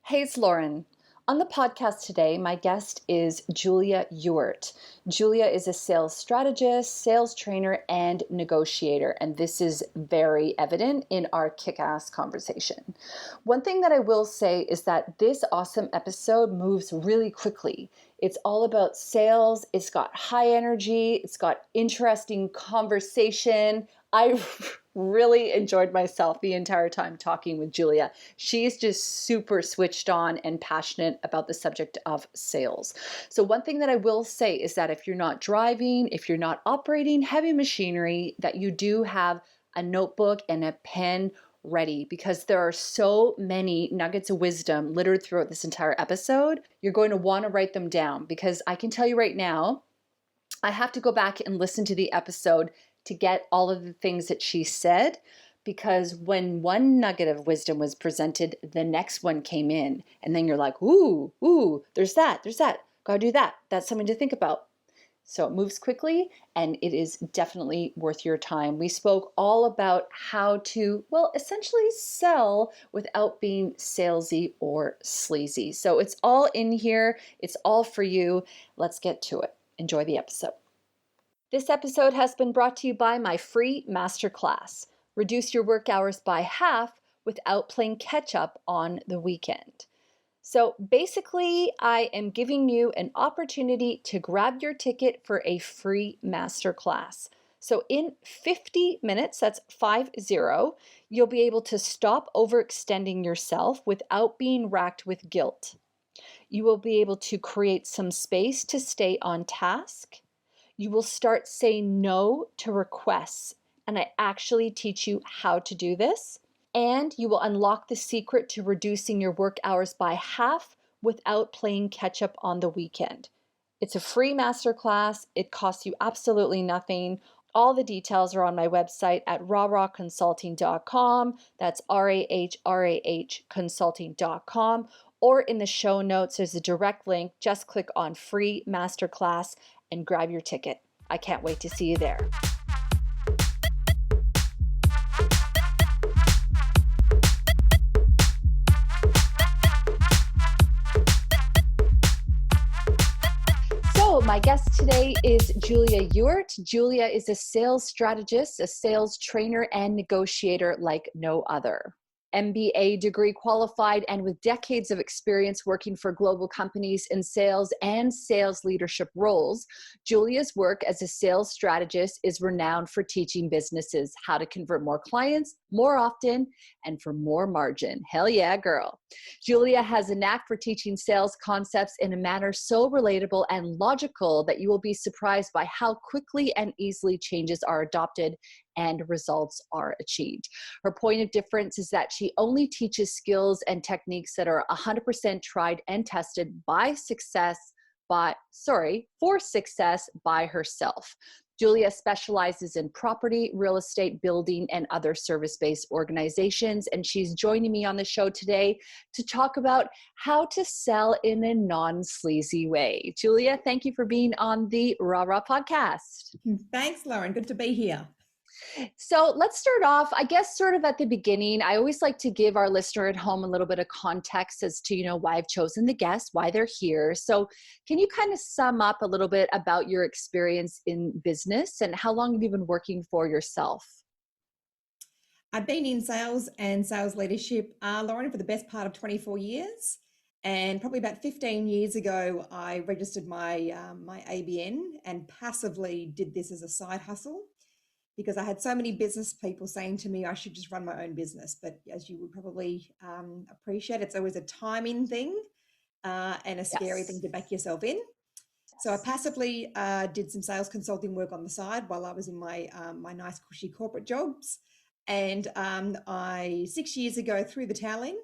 Hey, it's Lauren. On the podcast today, my guest is Julia Ewert. Julia is a sales strategist, sales trainer, and negotiator, and this is very evident in our kick-ass conversation. One thing that I will say is that this awesome episode moves really quickly. It's all about sales. It's got high energy. It's got interesting conversation. I really enjoyed myself the entire time talking with Julia. She's just super switched on and passionate about the subject of sales. So one thing that I will say is that if you're not driving, if you're not operating heavy machinery, that you do have a notebook and a pen ready, because there are so many nuggets of wisdom littered throughout this entire episode. You're going to want to write them down, because I can tell you right now, I have to go back and listen to the episode to get all of the things that she said, because when one nugget of wisdom was presented, the next one came in, and then you're like, ooh, there's that, gotta do that. That's something to think about. So it moves quickly, and it is definitely worth your time. We spoke all about how to, essentially sell without being salesy or sleazy. So it's all in here. It's all for you. Let's get to it. Enjoy the episode. This episode has been brought to you by my free masterclass. Reduce your work hours by half without playing catch up on the weekend. So basically, I am giving you an opportunity to grab your ticket for a free masterclass. So in 50 minutes, that's 50, you'll be able to stop overextending yourself without being racked with guilt. You will be able to create some space to stay on task. You will start saying no to requests, and I actually teach you how to do this. And you will unlock the secret to reducing your work hours by half without playing catch up on the weekend. It's a free masterclass. It costs you absolutely nothing. All the details are on my website at rahconsulting.com. That's RAH consulting.com. Or in the show notes, there's a direct link. Just click on free masterclass and grab your ticket. I can't wait to see you there. So my guest today is Julia Ewert. Julia is a sales strategist, a sales trainer, and negotiator like no other. MBA-degree qualified and with decades of experience working for global companies in sales and sales leadership roles, Julia's work as a sales strategist is renowned for teaching businesses how to convert more clients more often and for more margin. Hell yeah, girl. Julia has a knack for teaching sales concepts in a manner so relatable and logical that you will be surprised by how quickly and easily changes are adopted and results are achieved. Her point of difference is that she only teaches skills and techniques that are 100% tried and tested for success by herself. Julia specializes in property, real estate, building, and other service-based organizations. And she's joining me on the show today to talk about how to sell in a non-sleazy way. Julia, thank you for being on the Rah podcast. Thanks, Lauren. Good to be here. So let's start off, I guess, sort of at the beginning. I always like to give our listener at home a little bit of context as to, why I've chosen the guests, why they're here. So can you kind of sum up a little bit about your experience in business and how long have you been working for yourself? I've been in sales and sales leadership, Lauren, for the best part of 24 years. And probably about 15 years ago, I registered my ABN and passively did this as a side hustle, because I had so many business people saying to me, I should just run my own business. But as you would probably appreciate, it's always a timing thing and a scary thing to back yourself in. So I passively did some sales consulting work on the side while I was in my nice cushy corporate jobs. And I 6 years ago threw the towel in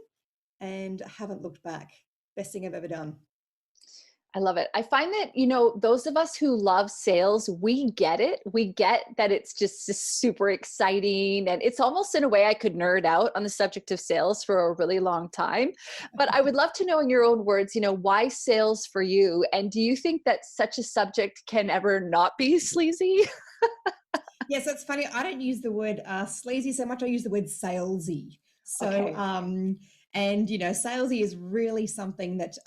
and haven't looked back. Best thing I've ever done. I love it. I find that, those of us who love sales, we get it. We get that it's just super exciting. And it's almost in a way I could nerd out on the subject of sales for a really long time. But I would love to know in your own words, why sales for you? And do you think that such a subject can ever not be sleazy? Yes, that's funny. I don't use the word sleazy so much. I use the word salesy. So, Okay. And, salesy is really something that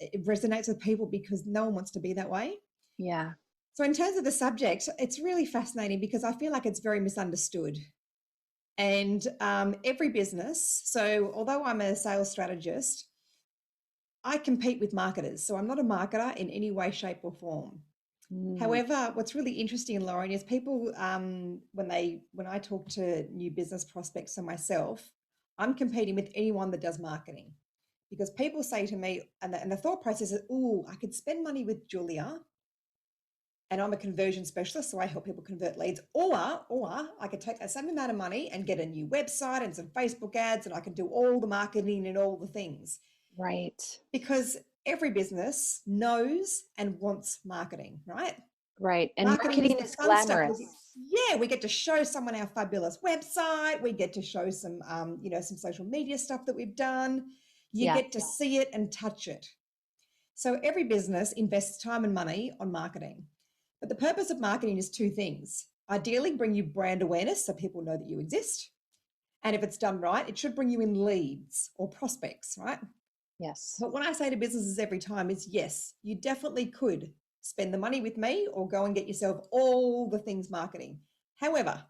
it resonates with people because no one wants to be that way. Yeah. So in terms of the subject, it's really fascinating because I feel like it's very misunderstood. And every business, so although I'm a sales strategist, I compete with marketers. So I'm not a marketer in any way, shape, or form. Mm, However, what's really interesting, Lauren, is people when I talk to new business prospects or myself, I'm competing with anyone that does marketing because people say to me, and the thought process is, "Oh, I could spend money with Julia, and I'm a conversion specialist, so I help people convert leads, or I could take that same amount of money and get a new website and some Facebook ads, and I can do all the marketing and all the things." right. Because every business knows and wants marketing, right? Right. And Marketing is marketing the is fun stuff. glamorous. We get to show someone our fabulous website. We get to show some, some social media stuff that we've done. You Yeah. get to see it and touch it. So every business invests time and money on marketing. But the purpose of marketing is two things. Ideally, bring you brand awareness so people know that you exist. And if it's done right, it should bring you in leads or prospects, right? Yes. But what I say to businesses every time is yes, you definitely could spend the money with me or go and get yourself all the things marketing. However,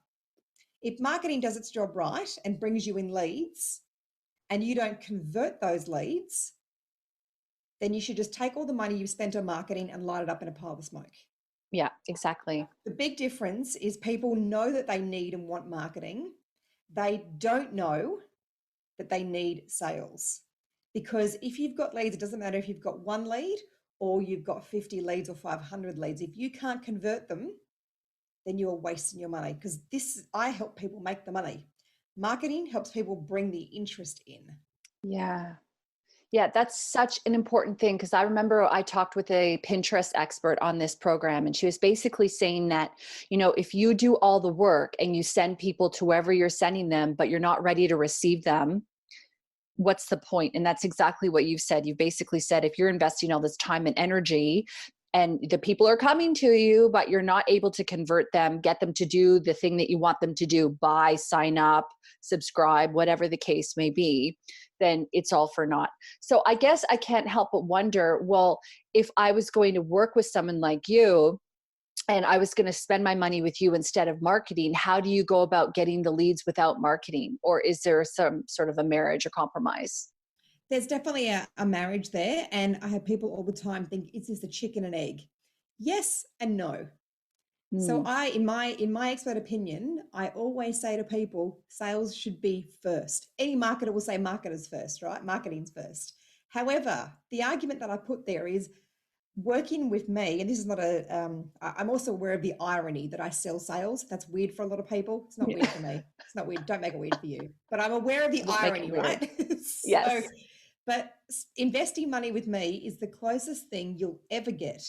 if marketing does its job right and brings you in leads and you don't convert those leads, then you should just take all the money you've spent on marketing and light it up in a pile of smoke. Yeah, exactly. The big difference is people know that they need and want marketing. They don't know that they need sales. Because if you've got leads, it doesn't matter if you've got one lead or you've got 50 leads or 500 leads. If you can't convert them, then you're wasting your money. Because I help people make the money. Marketing helps people bring the interest in. Yeah. Yeah, that's such an important thing because I remember I talked with a Pinterest expert on this program, and she was basically saying that, if you do all the work and you send people to wherever you're sending them, but you're not ready to receive them, what's the point? And that's exactly what you've said. You've basically said if you're investing all this time and energy and the people are coming to you, but you're not able to convert them, get them to do the thing that you want them to do, buy, sign up, subscribe, whatever the case may be, then it's all for naught. So I guess I can't help but wonder, well, if I was going to work with someone like you, and I was going to spend my money with you instead of marketing, how do you go about getting the leads without marketing? Or is there some sort of a marriage or compromise? There's definitely a marriage there. And I have people all the time think, is this a chicken and egg? Yes and no. So Hmm. in my expert opinion, I always say to people, sales should be first. Any marketer will say marketers first, right? Marketing's first. However, the argument that I put there is working with me, and this is not I'm also aware of the irony that I sell sales. That's weird for a lot of people. It's not weird Yeah. for me. It's not weird. Don't make it weird for you. But I'm aware of the Won't make it irony, weird. right? So, Yes. but investing money with me is the closest thing you'll ever get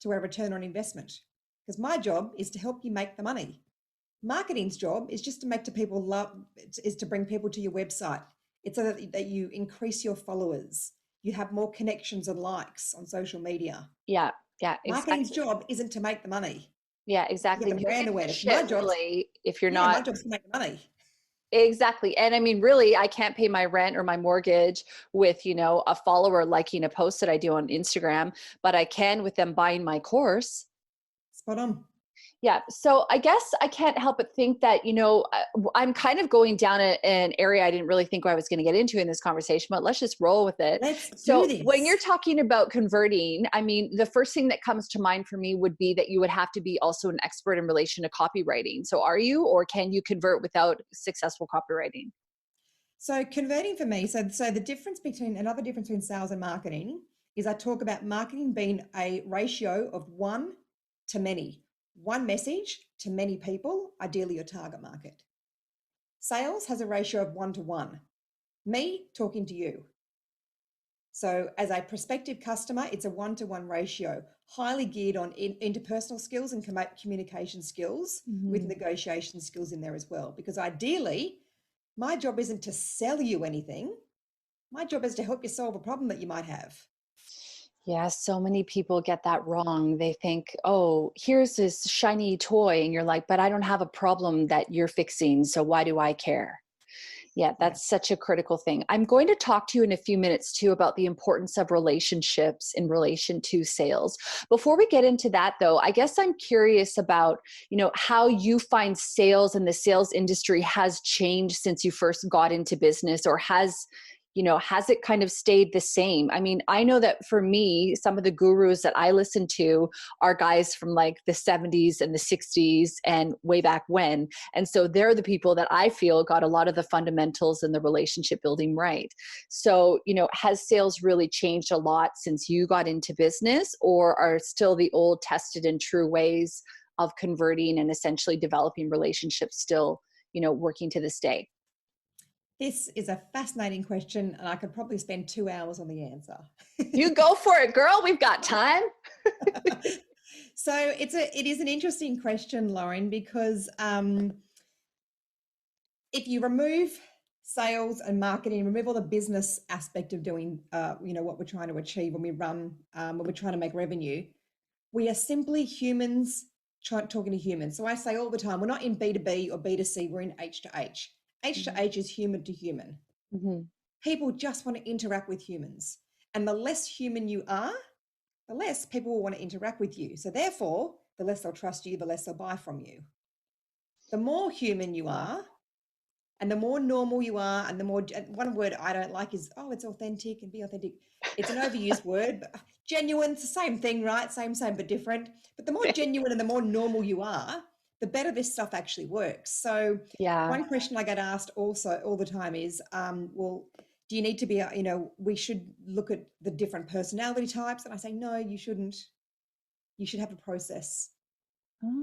to a return on investment. Because my job is to help you make the money. Marketing's job is just to make to people love is to bring people to your website. It's so that you increase your followers. You have more connections and likes on social media. Yeah. Yeah, Marketing's exactly. job isn't to make the money. Yeah, It's to get exactly. the You don't brand give a awareness. shit really if you're not. My job's to make the money. Exactly. And I mean, really, I can't pay my rent or my mortgage with, a follower liking a post that I do on Instagram, but I can with them buying my course. Spot on. Yeah. So I guess I can't help but think that, I'm kind of going down an area I didn't really think I was going to get into in this conversation, but let's just roll with it. Let's do So when you're this. talking about converting, I mean, the first thing that comes to mind for me would be that you would have to be also an expert in relation to copywriting. So are you, or can you convert without successful copywriting? So converting for me, so the another difference between sales and marketing is I talk about marketing being a ratio of one to many, one message to many people, ideally your target market. Sales has a ratio of 1 to 1, me talking to you. So as a prospective customer, it's a 1 to 1 ratio, highly geared on interpersonal skills and communication skills with Mhm. negotiation skills in there as well. Because ideally, my job isn't to sell you anything. My job is to help you solve a problem that you might have. Yeah, so many people get that wrong. They think, oh, here's this shiny toy. And you're like, but I don't have a problem that you're fixing. So why do I care? Yeah, Yeah. that's such a critical thing. I'm going to talk to you in a few minutes too about the importance of relationships in relation to sales. Before we get into that though, I guess I'm curious about, how you find sales and the sales industry has changed since you first got into business, or has it kind of stayed the same? I mean, I know that for me, some of the gurus that I listen to are guys from like the 70s and the 60s and way back when. And so they're the people that I feel got a lot of the fundamentals and the relationship building right. So, has sales really changed a lot since you got into business, or are still the old tested and true ways of converting and essentially developing relationships still, working to this day? This is a fascinating question, and I could probably spend 2 hours on the answer. You go for it, girl. We've got time. So it is an interesting question, Lauren, because if you remove sales and marketing, remove all the business aspect of doing, what we're trying to achieve when we run, when we're trying to make revenue, we are simply humans talking to humans. So I say all the time, we're not in B2B or B2C, we're in H to H. H to H is human to human. Mhm. People just want to interact with humans. And the less human you are, the less people will want to interact with you. So therefore, the less they'll trust you, the less they'll buy from you. The more human you are, and the more normal you are, and the more, one word I don't like is, oh, it's authentic and be authentic. It's an overused word, but genuine, it's the same thing, right? Same, but different. But the more genuine and the more normal you are, the better this stuff actually works. So Yeah. one question I get asked also all the time is, well, do you need to be, we should look at the different personality types. And I say, no, you shouldn't. You should have a process.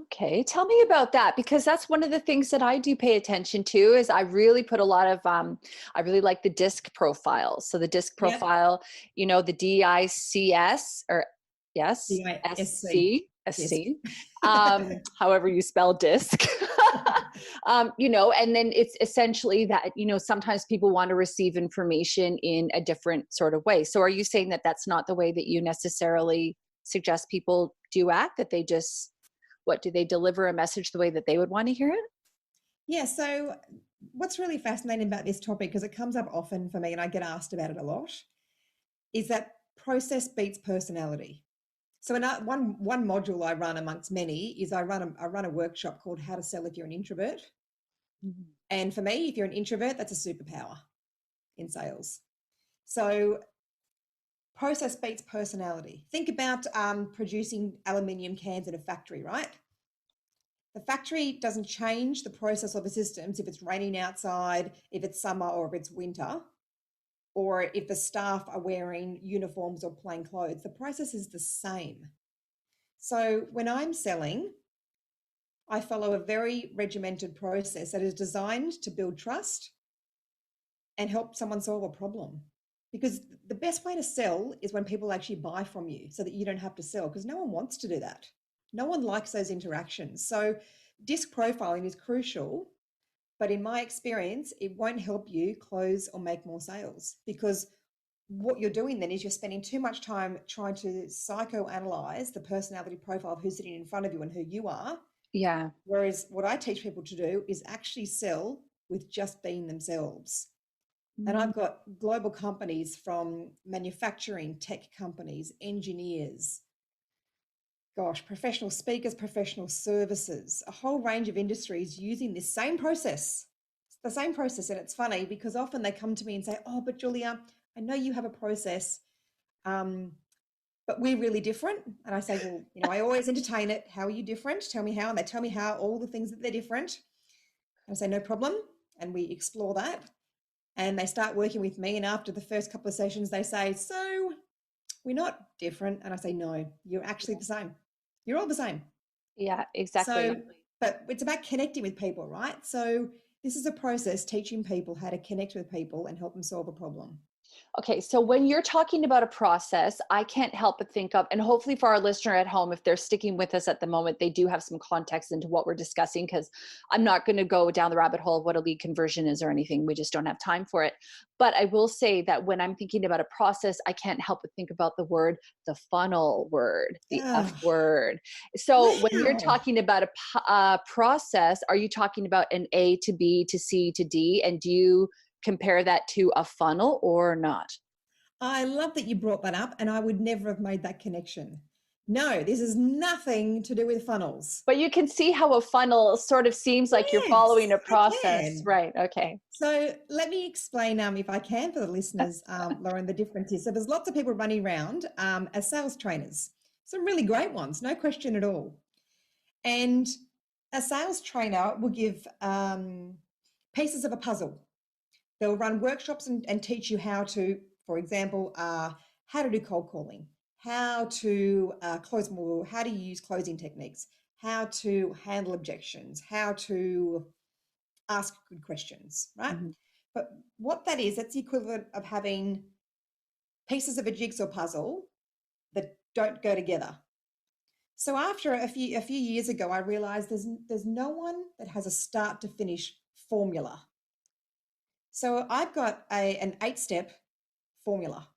Okay, tell me about that, because that's one of the things that I do pay attention to. Is I really put a lot of I really like the disc profile. So the disc Yep. profile, the DICS, or yes, DISC. Disc. SC, however you spell disc. And then it's essentially that, sometimes people want to receive information in a different sort of way. So are you saying that that's not the way that you necessarily suggest people do act, that they just, what, do they deliver a message the way that they would want to hear it? Yeah. So what's really fascinating about this topic, because it comes up often for me and I get asked about it a lot, is that process beats personality. So one module I run amongst many is I run a workshop called How to Sell If You're an Introvert. Mhm. And for me, if you're an introvert, that's a superpower in sales. So process beats personality. Think about producing aluminium cans in a factory, right? The factory doesn't change the process or the systems if it's raining outside, if it's summer or if it's winter, or if the staff are wearing uniforms or plain clothes. The process is the same. So when I'm selling, I follow a very regimented process that is designed to build trust and help someone solve a problem. Because the best way to sell is when people actually buy from you so that you don't have to sell, because no one wants to do that. No one likes those interactions. So disc profiling is crucial, but in my experience, it won't help you close or make more sales, because what you're doing then is you're spending too much time trying to psychoanalyze the personality profile of who's sitting in front of you and who you are. Yeah. Whereas what I teach people to do is actually sell with just being themselves. And Mm. I've got global companies from manufacturing, tech companies, engineers, gosh, professional speakers, professional services, a whole range of industries using this same process. It's the same process. And it's funny because often they come to me and say, oh, but Julia, I know you have a process, but we're really different. And I say, well, I always entertain it. How are you different? Tell me how. And they tell me how, all the things that they're different. And I say, no problem. And we explore that. And they start working with me. And after the first couple of sessions, they say, so we're not different. And I say, no, you're actually the same. You're all the same. Yeah, So, exactly. but it's about connecting with people, right? So this is a process teaching people how to connect with people and help them solve a problem. Okay, so when you're talking about a process, I can't help but think of, and hopefully for our listener at home, if they're sticking with us at the moment, they do have some context into what we're discussing, because I'm not going to go down the rabbit hole of what a lead conversion is or anything. We just don't have time for it. But I will say that when I'm thinking about a process, I can't help but think about the funnel word, the F Oh, word. So when you're wow. talking about a process, are you talking about an A to B to C to D? And do you compare that to a funnel or not? I love that you brought that up, and I would never have made that connection. No, this is nothing to do with funnels. But you can see how a funnel sort of seems like you're following Yes, a I process, can. right? Okay. So let me explain, if I can, for the listeners, Lauren, the difference is. So there's lots of people running around as sales trainers, some really great ones, no question at all. And a sales trainer will give pieces of a puzzle. They'll run workshops and teach you how to, for example, how to do cold calling, how to close more, how to use closing techniques, how to handle objections, how to ask good questions, right? Mhm. But what that is, that's the equivalent of having pieces of a jigsaw puzzle that don't go together. So after a few years ago, I realized there's no one that has a start to finish formula. So I've got an 8-step formula,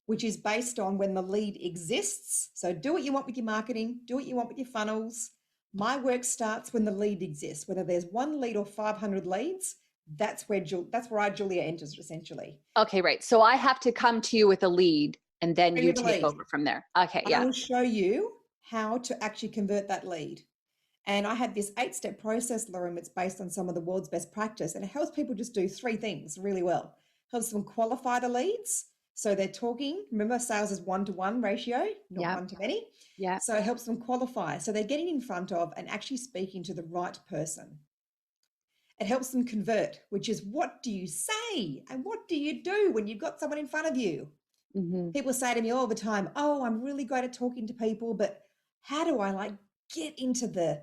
which is based on when the lead exists. So do what you want with your marketing, do what you want with your funnels. My work starts when the lead exists, whether there's one lead or 500 leads. That's where Julia enters, essentially. Okay, right. So I have to come to you with a lead and then Bring you me the take lead. over from there. Okay, I yeah. will show you how to actually convert that lead. And I have this 8-step process, Lauren, that's based on some of the world's best practice. And it helps people just do 3 things really well. Helps them qualify the leads. So they're talking. Remember, sales is 1-to-1 ratio, not Yeah. one to many. Yeah. So it helps them qualify. So they're getting in front of and actually speaking to the right person. It helps them convert, which is, what do you say? And what do you do when you've got someone in front of you? Hmm. People say to me all the time, oh, I'm really great at talking to people, but how do I get into the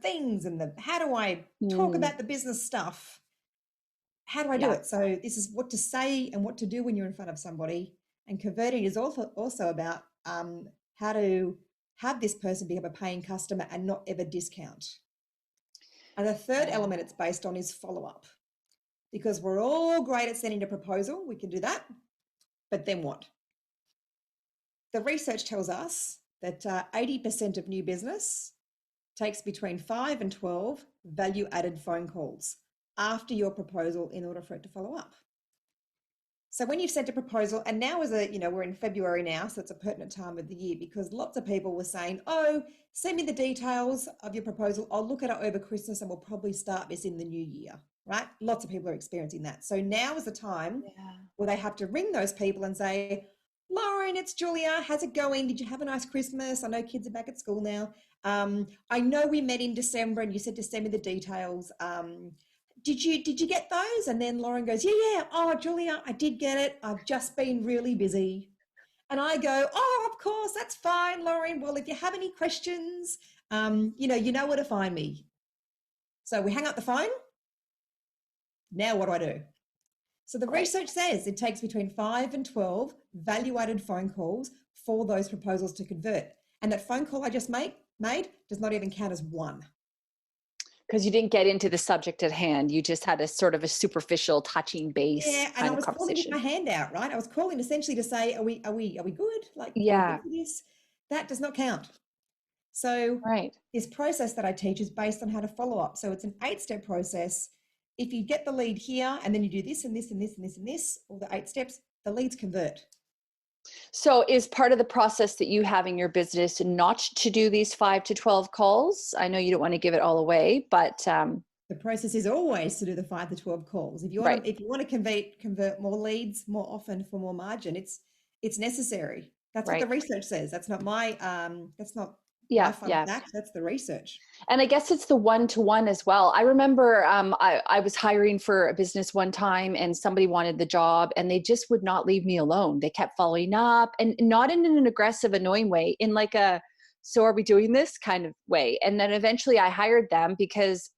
things, and how do I talk Mm, about the business stuff? How do I do yeah. it? So this is what to say and what to do when you're in front of somebody. And converting is also about how to have this person become a paying customer and not ever discount. And the third element it's based on is follow up, because we're all great at sending a proposal. We can do that. But then what? The research tells us that 80% of new business takes between 5 and 12 value added phone calls after your proposal in order for it to follow up. So when you've sent a proposal, and now we're in February now, so it's a pertinent time of the year, because lots of people were saying, oh, send me the details of your proposal. I'll look at it over Christmas and we'll probably start this in the new year, right? Lots of people are experiencing that. So now is the time Yeah. where they have to ring those people and say, Lauren, it's Julia. How's it going? Did you have a nice Christmas? I know kids are back at school now. I know we met in December and you said to send me the details. Did you get those? And then Lauren goes, yeah. Oh, Julia, I did get it. I've just been really busy. And I go, oh, of course, that's fine, Lauren. Well, if you have any questions, you know where to find me. So we hang up the phone. Now what do I do? So the Right. research says it takes between 5 and 12 value-added phone calls for those proposals to convert. And that phone call I just made does not even count as one. Because you didn't get into the subject at hand. You just had a sort of a superficial touching base Yeah, and I kind of was calling with my conversation. hand out, right? I was calling essentially to say, are we good? Like, are we good Yeah. for this? That does not count. So Right. this process that I teach is based on how to follow up. So it's an 8-step process. If you get the lead here and then you do this and this and this and this and this, all the 8 steps, the leads convert. So is part of the process that you have in your business not to do these 5 to 12 calls? I know you don't want to give it all away, but The process is always to do the 5 to 12 calls. If you want right, to, convert more leads more often for more margin, it's necessary. That's what the right. research says. That's not my Yeah, fun yeah. fact. That's the research. And I guess it's the one-to-one as well. I remember I was hiring for a business one time and somebody wanted the job and they just would not leave me alone. They kept following up, and not in an aggressive, annoying way, in like a, so are we doing this kind of way. And then eventually I hired them because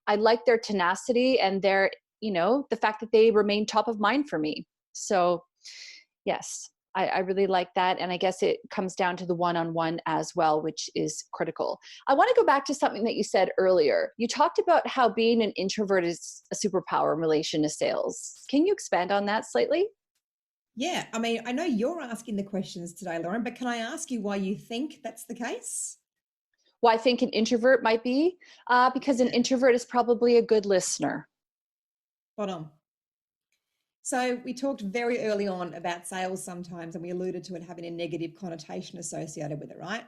I liked their tenacity and their the fact that they remain top of mind for me. So yes, I really like that. And I guess it comes down to the one-on-one as well, which is critical. I want to go back to something that you said earlier. You talked about how being an introvert is a superpower in relation to sales. Can you expand on that slightly? Yeah, I mean, I know you're asking the questions today, Lauren, but can I ask you why you think that's the case? Well, I think an introvert might be, because an Yeah, introvert is probably a good listener. spot on. So we talked very early on about sales sometimes, and we alluded to it having a negative connotation associated with it, right?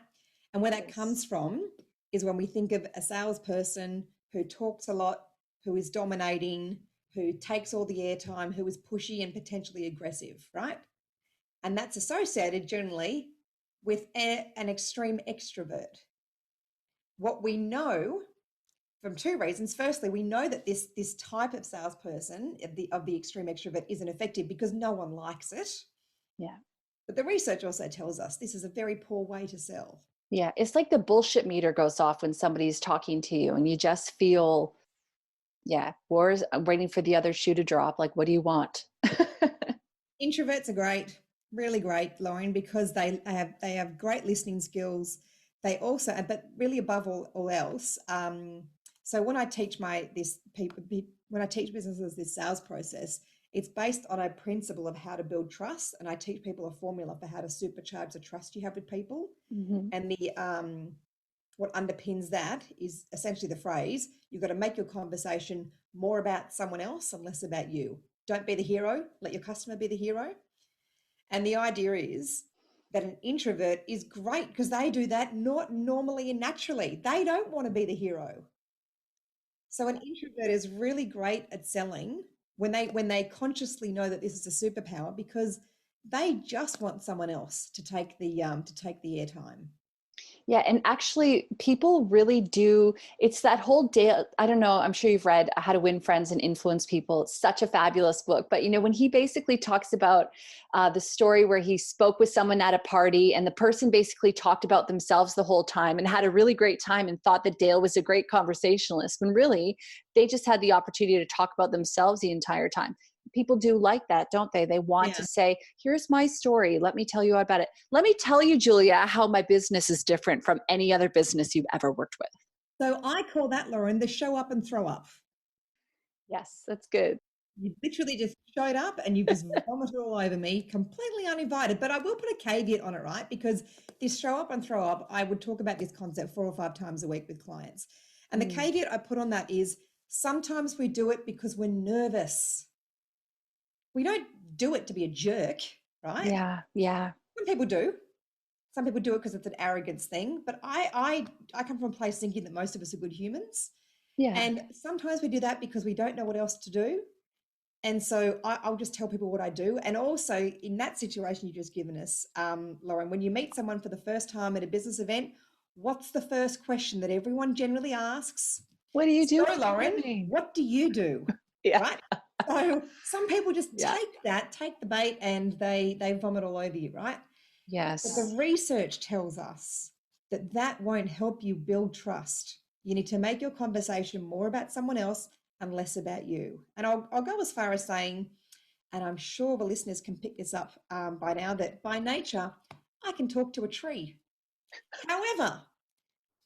And where that Yes. comes from is when we think of a salesperson who talks a lot, who is dominating, who takes all the airtime, who is pushy and potentially aggressive, right? And that's associated generally with an extreme extrovert. What we know from two reasons. Firstly, we know that this type of salesperson of the extreme extrovert isn't effective because no one likes it. Yeah. But the research also tells us this is a very poor way to sell. Yeah. It's like the bullshit meter goes off when somebody's talking to you and you just feel, yeah, wars, I'm waiting for the other shoe to drop. Like, what do you want? Introverts are great, really great, Lauren, because they have great listening skills. They also, but really above all else. So when I teach when I teach businesses this sales process, it's based on a principle of how to build trust, and I teach people a formula for how to supercharge the trust you have with people. Mhm. And the what underpins that is essentially the phrase: you've got to make your conversation more about someone else and less about you. Don't be the hero, let your customer be the hero. And the idea is that an introvert is great because they do that not normally and naturally. They don't want to be the hero. So an introvert is really great at selling when they consciously know that this is a superpower because they just want someone else to take the airtime. Yeah, and actually, people really do. It's that whole day. I don't know. I'm sure you've read How to Win Friends and Influence People. It's such a fabulous book. But when he basically talks about the story where he spoke with someone at a party, and the person basically talked about themselves the whole time and had a really great time and thought that Dale was a great conversationalist, when really they just had the opportunity to talk about themselves the entire time. People do like that, don't they? They want to Yeah. say, here's my story. Let me tell you about it. Let me tell you, Julia, how my business is different from any other business you've ever worked with. So I call that, Lauren, the show up and throw up. Yes, that's good. You literally just showed up and you just vomited all over me, completely uninvited. But I will put a caveat on it, right? Because this show up and throw up, I would talk about this concept 4 or 5 times a week with clients. And the Mm. caveat I put on that is sometimes we do it because we're nervous. We don't do it to be a jerk, right? Yeah, yeah, Some people do. Some people do it because it's an arrogance thing. But I come from a place thinking that most of us are good humans. yeah. And sometimes we do that because we don't know what else to do. And so I'll just tell people what I do. And also in that situation you just given us, Lauren, when you meet someone for the first time at a business event, what's the first question that everyone generally asks? What do you do So, for a Lauren, living? what do you do? Yeah. Right? So some people just Yeah. take the bait and they vomit all over you, right? But the Yes. research tells us that that won't help you build trust. You need to make your conversation more about someone else and less about you. And I'll go as far as saying, and I'm sure the listeners can pick this up by now, that by nature, I can talk to a tree. However,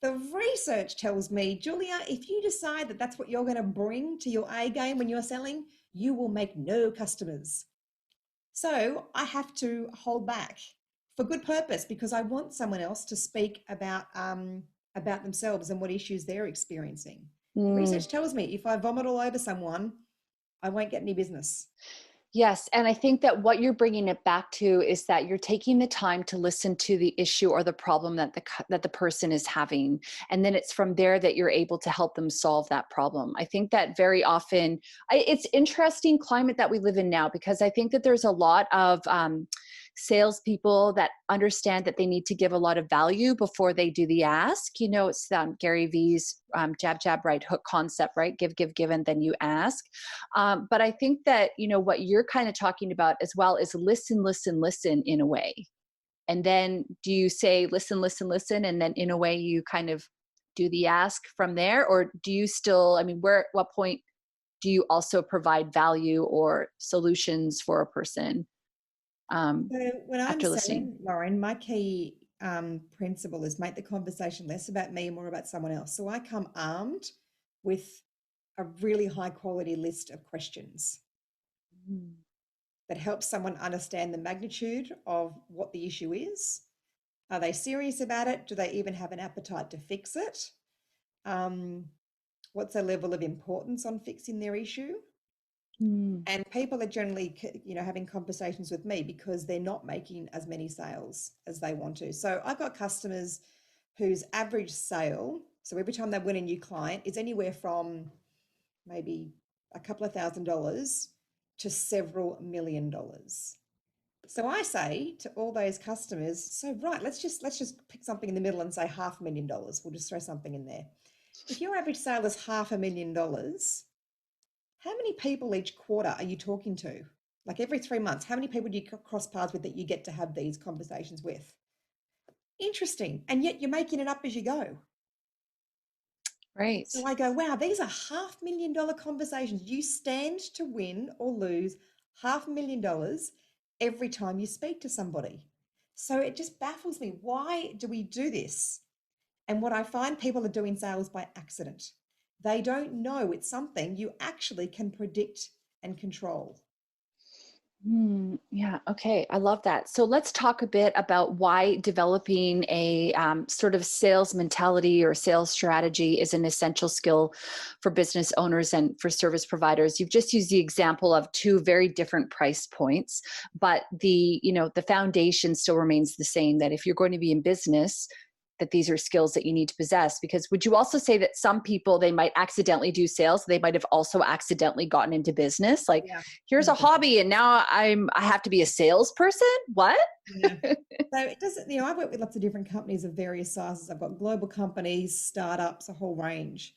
the research tells me, Julia, if you decide that that's what you're going to bring to your A game when you're selling, you will make no customers. So I have to hold back for good purpose because I want someone else to speak about themselves and what issues they're experiencing. The Mm. research tells me if I vomit all over someone, I won't get any business. Yes, and I think that what you're bringing it back to is that you're taking the time to listen to the issue or the problem that the person is having, and then it's from there that you're able to help them solve that problem. I think that very often, it's interesting climate that we live in now, because I think that there's a lot of salespeople that understand that they need to give a lot of value before they do the ask. It's Gary V's jab, jab, right hook concept, right? Give, give, give, and then you ask. But I think that, what you're kind of talking about as well is listen, listen, listen in a way. And then do you say listen, listen, listen, and then in a way you kind of do the ask from there? Or do you still, what point do you also provide value or solutions for a person So when I'm after listening? selling, Lauren, my key principle is make the conversation less about me and more about someone else. So I come armed with a really high quality list of questions Mm. that helps someone understand the magnitude of what the issue is. Are they serious about it? Do they even have an appetite to fix it? What's their level of importance on fixing their issue? Mm. And people are generally, having conversations with me because they're not making as many sales as they want to. So I've got customers whose average sale, so every time they win a new client, is anywhere from maybe a couple of $1,000s to several $1,000,000. So I say to all those customers, so right, let's just pick something in the middle and say $500,000. We'll just throw something in there. If your average sale is $500,000, how many people each quarter are you talking to? Like every 3 months, how many people do you cross paths with that you get to have these conversations with? Interesting. And yet you're making it up as you go. Right. So I go, wow, these are $500,000 conversations. You stand to win or lose $500,000 every time you speak to somebody. So it just baffles me. Why do we do this? And what I find, people are doing sales by accident. They don't know it's something you actually can predict and control. Yeah. Okay. I love that. So let's talk a bit about why developing a sort of sales mentality or sales strategy is an essential skill for business owners and for service providers. You've just used the example of two very different price points, but the foundation still remains the same, that if you're going to be in business, that these are skills that you need to possess. Because would you also say that some people, they might accidentally do sales, they might have also accidentally gotten into business? Like, Yeah, here's a 100%. hobby and now I have to be a salesperson? What? Yeah. So it doesn't, I've worked with lots of different companies of various sizes. I've got global companies, startups, a whole range.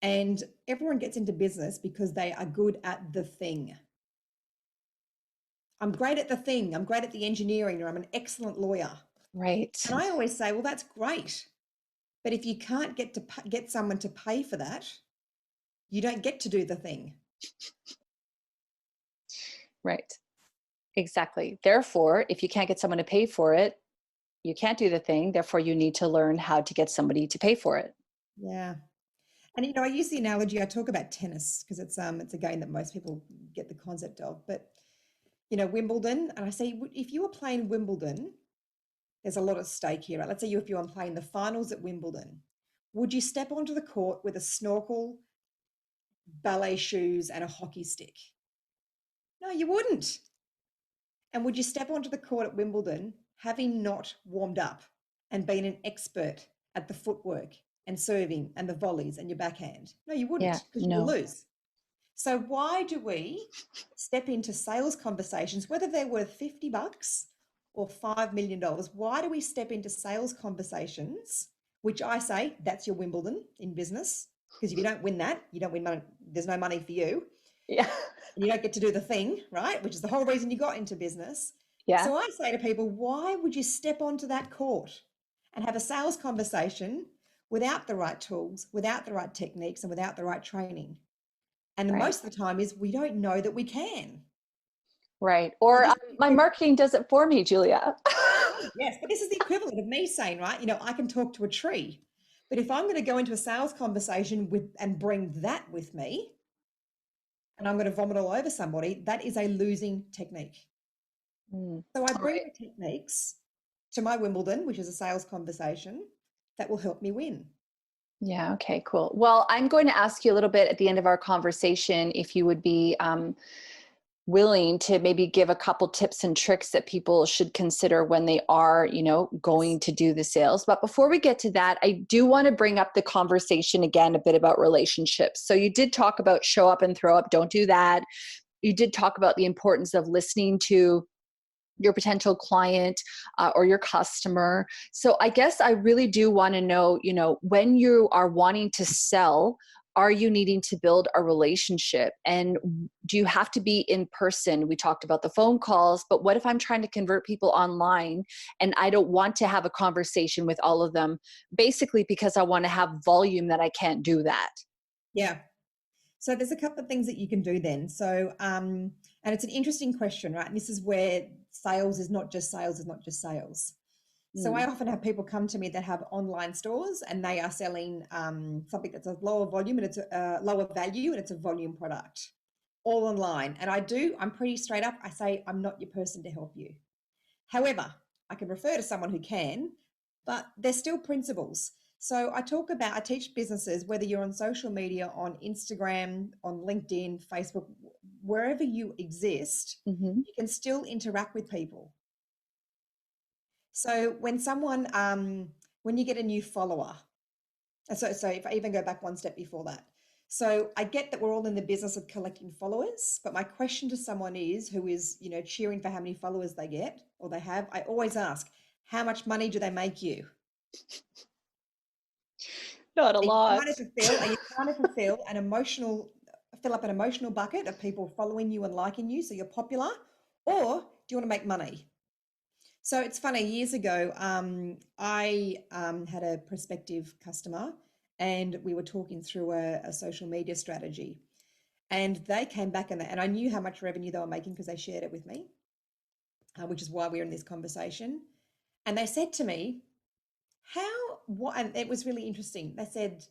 And everyone gets into business because they are good at the thing. I'm great at the thing. I'm great at the engineering, or I'm an excellent lawyer. Right. And I always say, well, that's great. But if you can't get someone to pay for that, you don't get to do the thing. Right. Exactly. Therefore, if you can't get someone to pay for it, you can't do the thing. Therefore, you need to learn how to get somebody to pay for it. Yeah. And I use the analogy, I talk about tennis because it's a game that most people get the concept of. But Wimbledon, and I say, if you were playing Wimbledon, there's a lot at stake here, right? Let's say if you were playing the finals at Wimbledon, would you step onto the court with a snorkel, ballet shoes, and a hockey stick? No, you wouldn't. And would you step onto the court at Wimbledon having not warmed up and been an expert at the footwork and serving and the volleys and your backhand? No, you Yeah. wouldn't, because you will No. lose. So why do we step into sales conversations, whether they're worth $50 or $5 million? Why do we step into sales conversations, which I say that's your Wimbledon in business? Because if you don't win that, you don't win money. There's no money for you, Yeah. and you don't get to do the thing, right? Which is the whole reason you got into business. Yeah. So I say to people, why would you step onto that court and have a sales conversation without the right tools, without the right techniques, and without the right training? And Right. most of the time is we don't know that we can. Right. So Or this, my marketing does it for me, Julia. yes, but this is the equivalent of me saying, right, I can talk to a tree, but if I'm going to go into a sales conversation with and bring that with me, and I'm going to vomit all over somebody, that is a losing technique. So I All bring right. the techniques to my Wimbledon, which is a sales conversation that will help me win. Yeah. Okay, cool. Well, I'm going to ask you a little bit at the end of our conversation if you would be willing to maybe give a couple tips and tricks that people should consider when they are, Yes. going to do the sales. But before we get to that, I do want to bring up the conversation again a bit about relationships. So you did talk about show up and throw up. Don't do that. You did talk about the importance of listening to your potential client or your customer. So I guess I really do want to know, when you are wanting to sell, are you needing to build a relationship? And do you have to be in person? We talked about the phone calls, but what if I'm trying to convert people online and I don't want to have a conversation with all of them, basically because I want to have volume that I can't do that? Yeah. So there's a couple of things that you can do then. So, and it's an interesting question, right? And this is where sales is not just sales, is not just sales. So I Mm. often have people come to me that have online stores and they are selling something that's a lower volume and it's a lower value and it's a volume product, all online. And I'm pretty straight up. I say, I'm not your person to help you. However, I can refer to someone who can, but there's still principles. So I teach businesses, whether you're on social media, on Instagram, on LinkedIn, Facebook, wherever you exist, Mm-hmm. you can still interact with people. So when you get a new follower, so if I even go back one step before that, so I get that we're all in the business of collecting followers, but my question to someone is who is, cheering for how many followers they get or they have, I always ask, how much money do they make you? Not a lot. Are you trying to fulfill fill up an emotional bucket of people following you and liking you so you're popular, or do you want to make money? So it's funny, years ago, I had a prospective customer and we were talking through a social media strategy. And they came back and I knew how much revenue they were making because they shared it with me, which is why we're in this conversation. And they said to me, and it was really interesting. They said,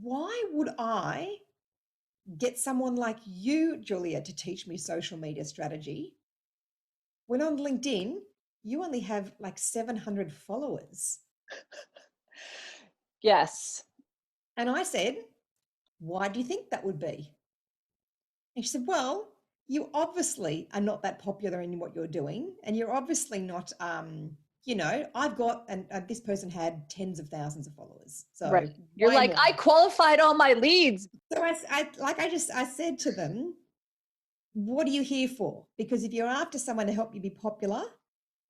why would I get someone like you, Julia, to teach me social media strategy when on LinkedIn, you only have like 700 followers? Yes. And I said, why do you think that would be? And she said, well, you obviously are not that popular in what you're doing. And you're obviously not, I've got, and this person had tens of thousands of followers. Right. So You're way like, more. I qualified all my leads. So I said to them, what are you here for? Because if you're after someone to help you be popular,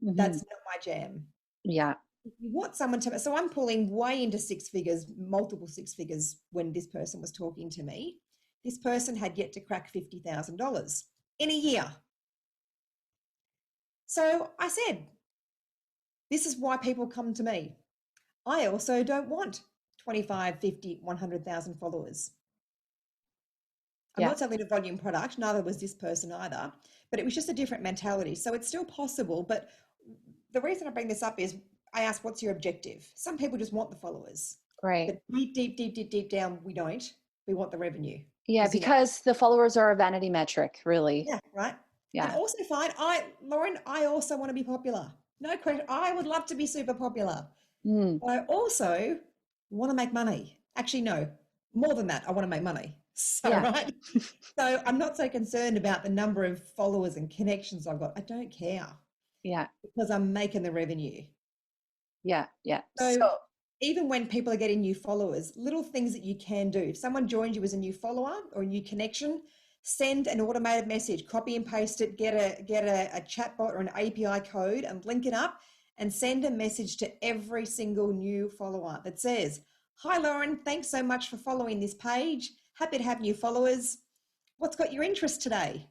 Mm-hmm. that's not my jam. Yeah. If you want someone to, so I'm pulling way into six figures, multiple six figures when this person was talking to me. This person had yet to crack $50,000 in a year. So I said, this is why people come to me. I also don't want 25, 50, 100,000 followers. I'm Yeah. not selling a volume product, neither was this person either, but it was just a different mentality. So it's still possible. But the reason I bring this up is I ask, what's your objective? Some people just want the followers, Right. but deep down, we don't. We want the revenue. Yeah. Because, Because the followers are a vanity metric, really. yeah, right. And Yeah. also fine. Lauren, I also want to be popular. No question. I would love to be super popular. Mm. But I also want to make money. Actually, no, more than that, I want to make money. So, Yeah. right. So I'm not so concerned about the number of followers and connections I've got. I don't care Yeah. because I'm making the revenue. Yeah. Yeah. So So, even when people are getting new followers, little things that you can do. If someone joins you as a new follower or a new connection, send an automated message, copy and paste it, get a chatbot or an API code and link it up and send a message to every single new follower that says, hi, Lauren, thanks so much for following this page. Happy to have new followers. What's got your interest today?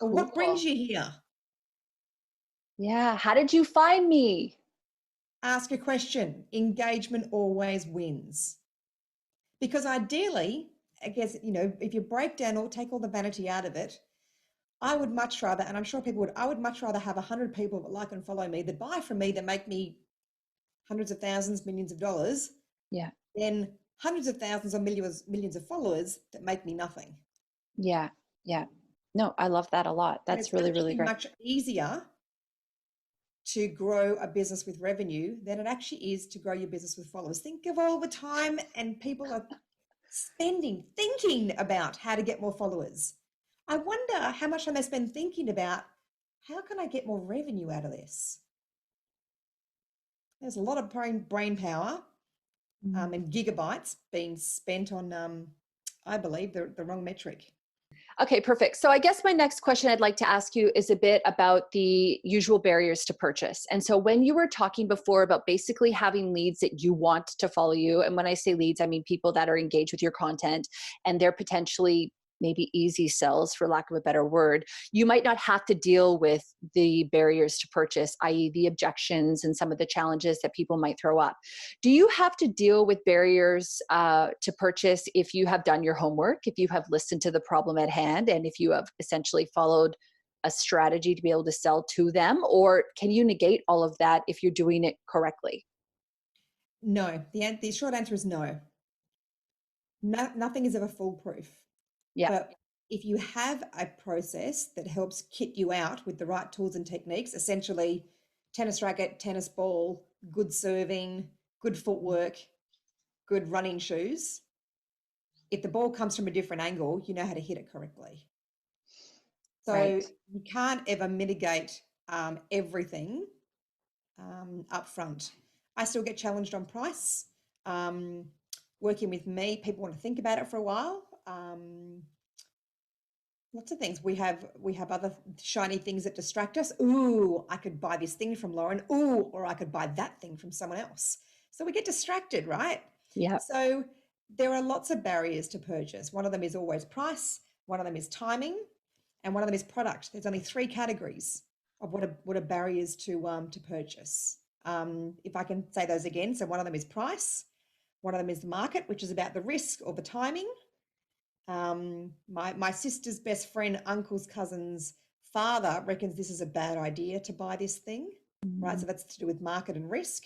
Or what cool. brings you here? Yeah. How did you find me? Ask a question. Engagement always wins. Because ideally, I guess, if you break down or take all the vanity out of it, I would much rather, and I'm sure people would, I would much rather have 100 people that like and follow me, that buy from me, that make me hundreds of thousands, millions of dollars, Yeah. than hundreds of thousands or millions of followers that make me nothing. Yeah. Yeah. No, I love that a lot. And That's it's really, really actually great. much easier to grow a business with revenue than it actually is to grow your business with followers. Think of all the time and people are thinking about how to get more followers. I wonder how much time they spend thinking about how can I get more revenue out of this? There's a lot of brain power Mm. and gigabytes being spent on, I believe, the wrong metric. Okay, perfect. So I guess my next question I'd like to ask you is a bit about the usual barriers to purchase. And so when you were talking before about basically having leads that you want to follow you, and when I say leads, I mean people that are engaged with your content and they're potentially maybe easy sells, for lack of a better word, you might not have to deal with the barriers to purchase, i.e. the objections and some of the challenges that people might throw up. Do you have to deal with barriers to purchase if you have done your homework, if you have listened to the problem at hand, and if you have essentially followed a strategy to be able to sell to them? Or can you negate all of that if you're doing it correctly? No, the short answer is no. No, nothing is ever foolproof. Yeah. But if you have a process that helps kit you out with the right tools and techniques, essentially tennis racket, tennis ball, good serving, good footwork, good running shoes, if the ball comes from a different angle, you know how to hit it correctly. So Right. you can't ever mitigate everything up front. I still get challenged on price. Working with me, people want to think about it for a while. Lots of things. We have other shiny things that distract us. Ooh, I could buy this thing from Lauren. Ooh, or I could buy that thing from someone else. So we get distracted, right? Yeah. So there are lots of barriers to purchase. One of them is always price. One of them is timing, and one of them is product. There's only three categories of what are barriers to purchase. If I can say those again, so one of them is price. One of them is the market, which is about the risk or the timing. My sister's best friend, uncle's cousin's father reckons this is a bad idea to buy this thing, right? Mm. So that's to do with market and risk.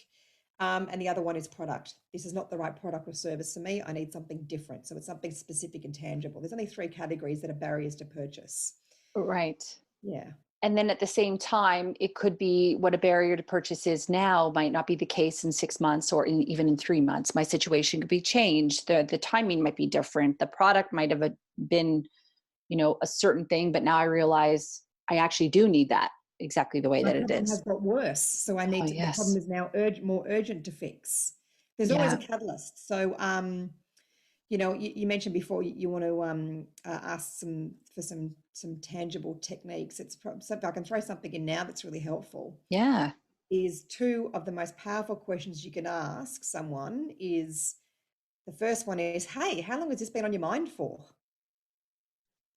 And the other one is product. This is not the right product or service for me. I need something different. So it's something specific and tangible. There's only three categories that are barriers to purchase. Right. Yeah. And then at the same time, it could be what a barrier to purchase is now might not be the case in 6 months or even in 3 months. My situation could be changed. The timing might be different. The product might have been, a certain thing, but now I realize I actually do need that exactly the way My that it problem is. has got worse. So Oh, the problem yes. is now more urgent to fix. There's always a Yeah. catalyst. So, you mentioned before you want to ask some tangible techniques. So if I can throw something in now that's really helpful, Yeah. is two of the most powerful questions you can ask someone is the first one is, hey, how long has this been on your mind for?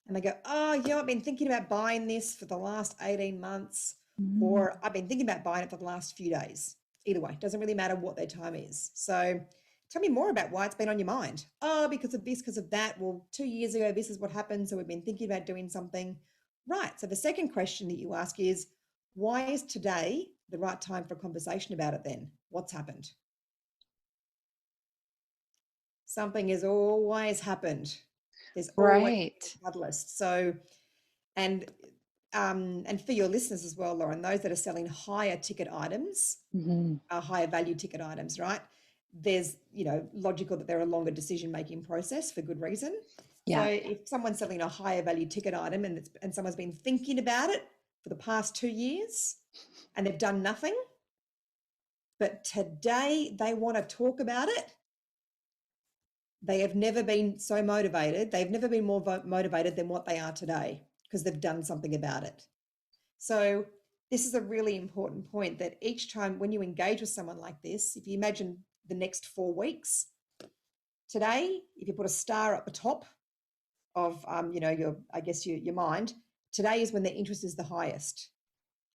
And they go, oh, I've been thinking about buying this for the last 18 months, Mm. or I've been thinking about buying it for the last few days. Either way, doesn't really matter what their time is. So tell me more about why it's been on your mind. Oh, because of this, because of that. Well, 2 years ago, this is what happened. So we've been thinking about doing something. Right. So the second question that you ask is, why is today the right time for a conversation about it then? What's happened? Something has always happened. There's always Right. a catalyst. So, and and for your listeners as well, Lauren, those that are selling higher ticket items, Hmm. higher value ticket items, right? There's, logical that they're a longer decision-making process for good reason. So Yeah. if someone's selling a higher value ticket item and someone's been thinking about it for the past 2 years and they've done nothing, but today they want to talk about it, they have never been so motivated. They've never been more motivated than what they are today because they've done something about it. So this is a really important point that each time when you engage with someone like this, if you imagine the next 4 weeks, today, if you put a star at the top of, your mind, today is when their interest is the highest.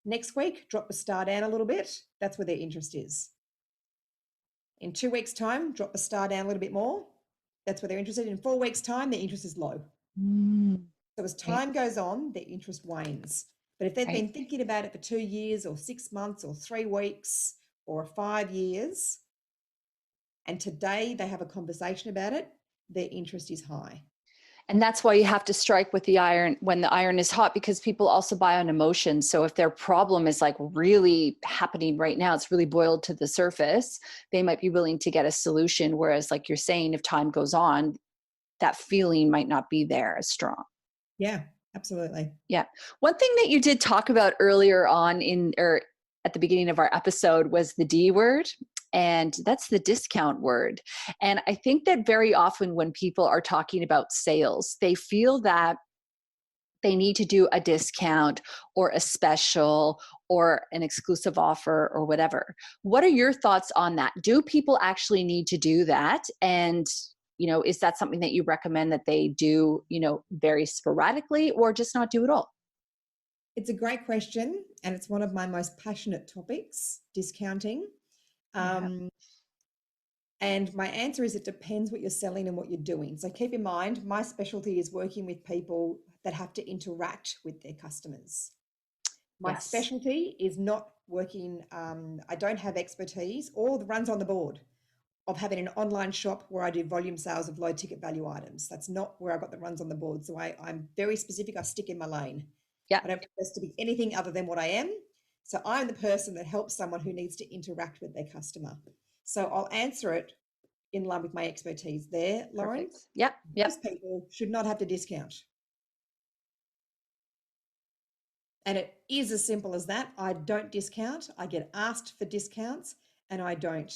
Next week, drop the star down a little bit. That's where their interest is. In 2 weeks' time, drop the star down a little bit more. That's where they're interested. In 4 weeks' time, their interest is low. Mm. So as Right. time goes on, their interest wanes. But if they've Right. been thinking about it for 2 years or 6 months or 3 weeks or 5 years, and today they have a conversation about it, their interest is high. And that's why you have to strike with the iron when the iron is hot, because people also buy on emotion. So if their problem is like really happening right now, it's really boiled to the surface, they might be willing to get a solution. Whereas, like you're saying, if time goes on, that feeling might not be there as strong. Yeah, absolutely. Yeah. One thing that you did talk about earlier on or at the beginning of our episode was the D word, and that's the discount word. And I think that very often when people are talking about sales, they feel that they need to do a discount or a special or an exclusive offer or whatever. What are your thoughts on that? Do people actually need to do that? And is that something that you recommend that they do, very sporadically, or just not do at all? It's a great question, and it's one of my most passionate topics, discounting. Yeah. Um, and my answer is it depends what you're selling and what you're doing. So keep in mind, my specialty is working with people that have to interact with their customers. My Yes. specialty is not working, I don't have expertise or the runs on the board of having an online shop where I do volume sales of low ticket value items. That's not where I got the runs on the board. So I'm very specific. I stick in my lane. Yeah. I don't profess to be anything other than what I am. So I'm the person that helps someone who needs to interact with their customer. So I'll answer it in line with my expertise there, Lauren. Perfect. Yep. Yep. Most people should not have to discount. And it is as simple as that. I don't discount. I get asked for discounts and I don't.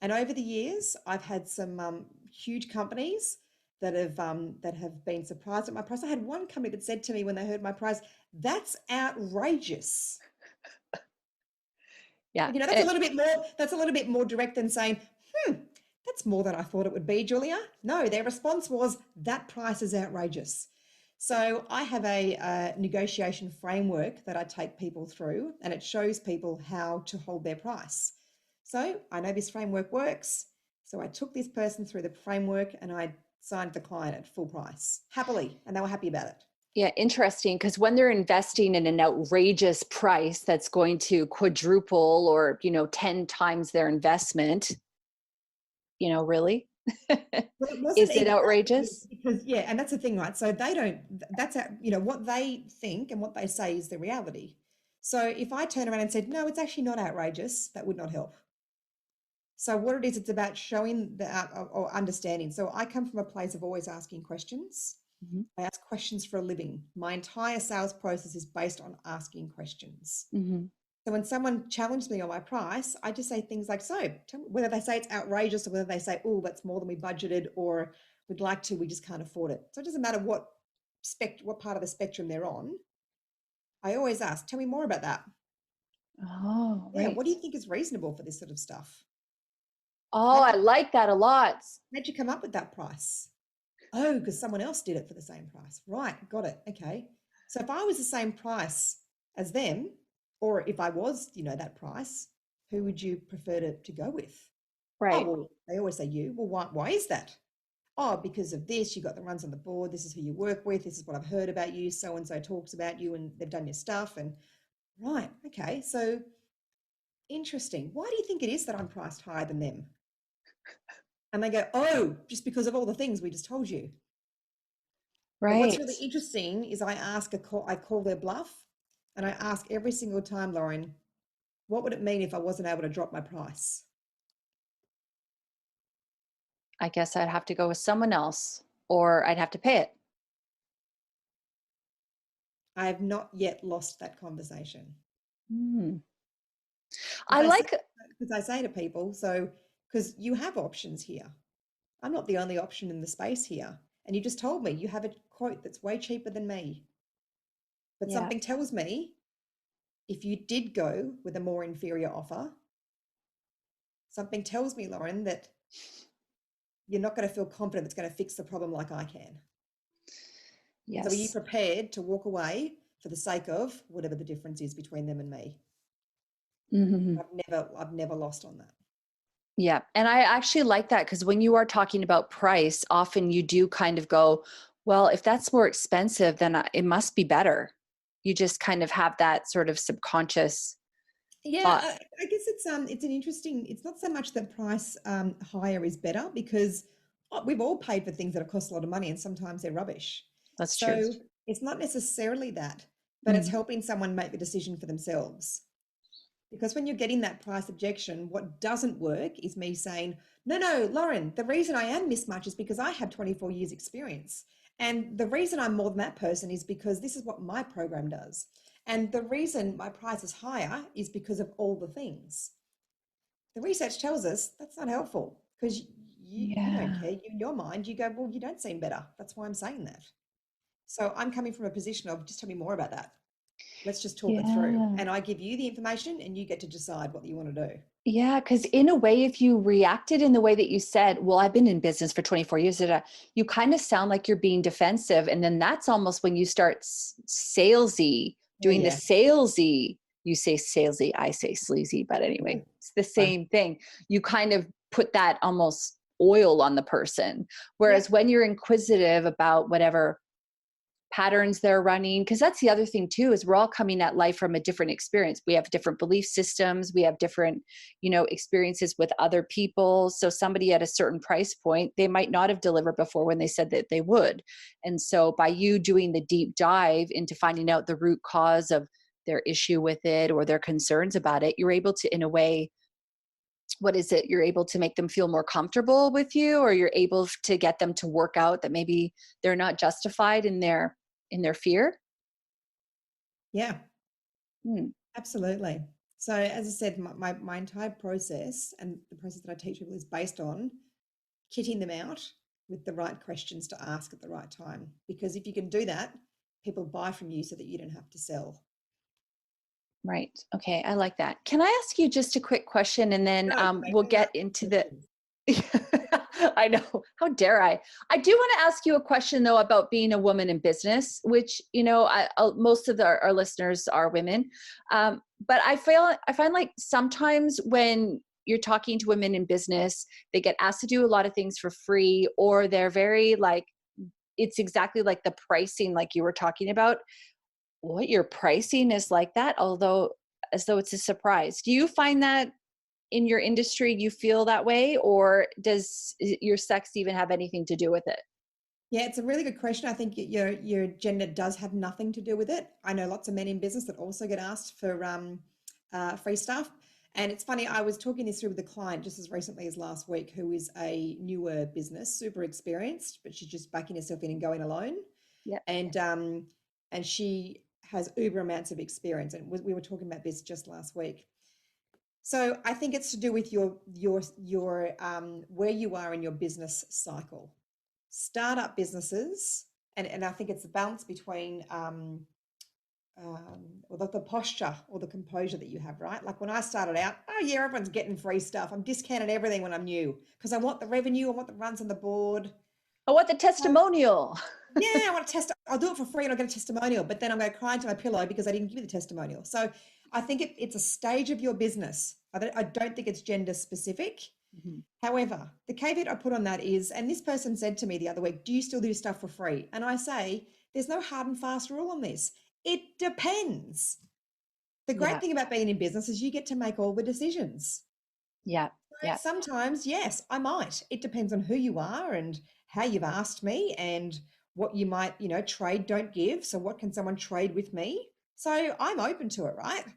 And over the years, I've had some huge companies that have been surprised at my price. I had one company that said to me when they heard my price, "That's outrageous." Yeah. That's a little bit more. That's a little bit more direct than saying, that's more than I thought it would be, Julia." No, their response was, "That price is outrageous." So I have a negotiation framework that I take people through, and it shows people how to hold their price. So I know this framework works. So I took this person through the framework and I signed the client at full price happily, and they were happy about it. Yeah, interesting. Because when they're investing in an outrageous price that's going to quadruple or, 10 times their investment, really? Well, it wasn't Is it even that outrageous? because yeah, and that's the thing, right? So they don't. That's what they think and what they say is the reality. So if I turn around and said, "No, it's actually not outrageous," that would not help. So what it is, it's about showing the or understanding. So I come from a place of always asking questions. Mhm. I ask questions for a living. My entire sales process is based on asking questions. Mhm. So when someone challenged me on my price, I just say things like, "So tell me," whether they say it's outrageous or whether they say, "Oh, that's more than we budgeted," or "We'd like to, we just can't afford it." So it doesn't matter what part of the spectrum they're on. I always ask, "Tell me more about that." Oh, Yeah, right. what do you think is reasonable for this sort of stuff? Oh, How I did like that a lot. how'd you come up with that price? Oh, because someone else did it for the same price. Right, got it. Okay. So if I was the same price as them, or if I was, that price, who would you prefer to go with? Oh, Right. well, they always say you. Well, why is that? Oh, because of this, you got the runs on the board. This is who you work with. This is what I've heard about you. So and so talks about you and they've done your stuff. And right, okay. So interesting. Why do you think it is that I'm priced higher than them? And they go, "Oh, just because of all the things we just told you." But what's Right. really interesting is I call their bluff and I ask every single time, "Lauren, what would it mean if I wasn't able to drop my price?" I guess I'd have to go with someone else or I'd have to pay it. I have not yet lost that conversation. Hmm. I Because I say, like, because I say to people, so, because you have options here. I'm not the only option in the space here. And you just told me you have a quote that's way cheaper than me. But yeah, something tells me if you did go with a more inferior offer, something tells me, Lauren, that you're not going to feel confident it's going to fix the problem like I can. So are you yes. prepared to walk away for the sake of whatever the difference is between them and me? Mhm. I've never lost on that. Yeah. And I actually like that because when you are talking about price, often you do kind of go, well, if that's more expensive, then it must be better. You just kind of have that sort of subconscious Yeah, thought. I guess it's an interesting. It's not so much that price higher is better because we've all paid for things that have cost a lot of money and sometimes they're rubbish. That's true. So it's not necessarily that, but it's Mhm. helping someone make the decision for themselves. Because when you're getting that price objection, what doesn't work is me saying, "No, no, Lauren, the reason I am mismatched is because I have 24 years experience. And the reason I'm more than that person is because this is what my program does. And the reason my price is higher is because of all the things." The research tells us that's not helpful because you don't Yeah. care. You, in your mind, you go, "Well, you don't seem better. That's why I'm saying that." So I'm coming from a position of just tell me more about that. Let's just talk it through. Yeah. And I give you the information and you get to decide what you want to do. Yeah, because in a way, if you reacted in the way that you said, well, I've been in business for 24 years, you kind of sound like you're being defensive. And then that's almost when you start salesy, Oh, doing the yeah. salesy, you say salesy, I say sleazy, but anyway, it's the Fine. same thing. You kind of put that almost oil on the person. Whereas Yep. when you're inquisitive about whatever patterns they're running, because that's the other thing too, is we're all coming at life from a different experience. We have different belief systems, we have different, experiences with other people. So somebody at a certain price point, they might not have delivered before when they said that they would. And so by you doing the deep dive into finding out the root cause of their issue with it or their concerns about it, you're able to, in a way, what is it, you're able to make them feel more comfortable with you, or you're able to get them to work out that maybe they're not justified in their fear. Yeah, Hmm. absolutely. So as I said, my entire process and the process that I teach people is based on kitting them out with the right questions to ask at the right time. Because if you can do that, people buy from you so that you don't have to sell. Right. Okay. I like that. Can I ask you just a quick question, and then No, we'll make me get ask into the. questions. I know. How dare I? I do want to ask you a question though about being a woman in business, which most of our listeners are women, but I find like sometimes when you're talking to women in business, they get asked to do a lot of things for free, or they're very like, it's exactly like the pricing, like you were talking about. What, your pricing is like that, although as though it's a surprise. Do you find that in your industry you feel that way, or does your sex even have anything to do with it? Yeah, it's a really good question. I think your gender does have nothing to do with it. I know lots of men in business that also get asked for free stuff. And it's funny, I was talking this through with a client just as recently as last week, who is a newer business, super experienced, but she's just backing herself in and going alone. Yeah. And she has uber amounts of experience. And we were talking about this just last week. So I think it's to do with your where you are in your business cycle. Startup businesses, and I think it's a balance between or the posture or the composure that you have, right? Like when I started out, oh yeah, everyone's getting free stuff. I'm discounting everything when I'm new because I want the revenue, I want the runs on the board. Oh, what the So testimonial. yeah, I want to test. I'll do it for free and I'll get a testimonial, but then I'm going to cry into my pillow because I didn't give you the testimonial. So I think it's a stage of your business. I don't think it's gender specific. Mhm. However, the caveat I put on that is, and this person said to me the other week, do you still do stuff for free? And I say, there's no hard and fast rule on this. It depends. The great Yeah. thing about being in business is you get to make all the decisions. Yeah. Yeah. Sometimes, yes, I might. It depends on who you are and how you've asked me and what you might, trade, don't give. So what can someone trade with me? So I'm open to it, right? I'm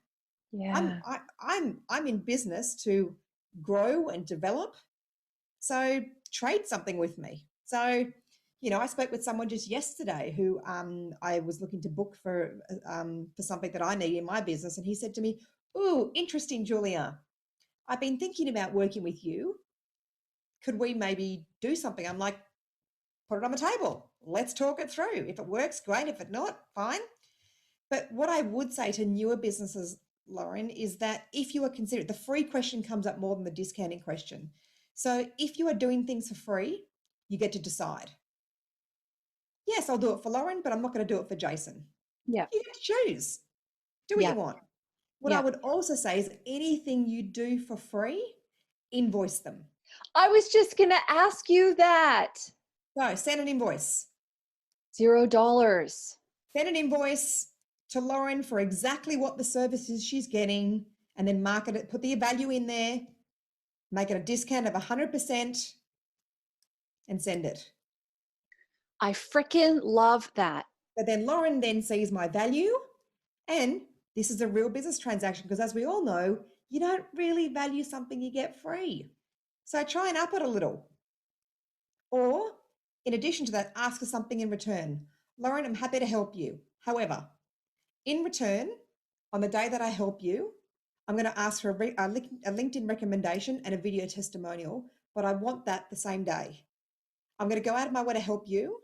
Yeah. I, I'm in business to grow and develop. So trade something with me. So, I spoke with someone just yesterday who I was looking to book for something that I need in my business, and he said to me, "Ooh, interesting, Julia. I've been thinking about working with you. Could we maybe do something?" I'm like, "Put it on the table. Let's talk it through. If it works, great. If it not, fine." But what I would say to newer businesses, Lauren, is that if you are considered, the free question comes up more than the discounting question. So if you are doing things for free, you get to decide. Yes, I'll do it for Lauren, but I'm not going to do it for Jason. Yeah. You get to choose. Do what you Yeah. want. What I Yeah. would also say is anything you do for free, invoice them. I was just going to ask you that. So send an invoice. $0. Send an invoice to Lauren for exactly what the services she's getting, and then market it, put the value in there, make it a discount of 100% and send it. I freaking love that. But then Lauren then sees my value, and this is a real business transaction because, as we all know, you don't really value something you get free. So try and up it a little. Or, in addition to that, ask for something in return. Lauren, I'm happy to help you. However, in return, on the day that I help you, I'm going to ask for a LinkedIn recommendation and a video testimonial, but I want that the same day. I'm going to go out of my way to help you,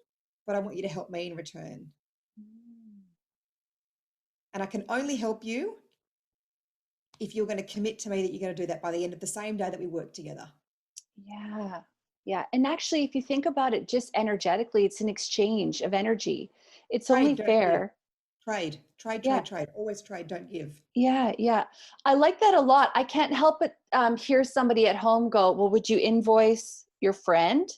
but I want you to help me in return. And I can only help you if you're going to commit to me that you're going to do that by the end of the same day that we work together. Yeah. Yeah. And actually, if you think about it just energetically, it's an exchange of energy. It's only Trade, don't give. fair. Trade, trade, Yeah. trade, trade. Always trade, don't give. Yeah. Yeah. I like that a lot. I can't help but hear somebody at home go, well, would you invoice your friend?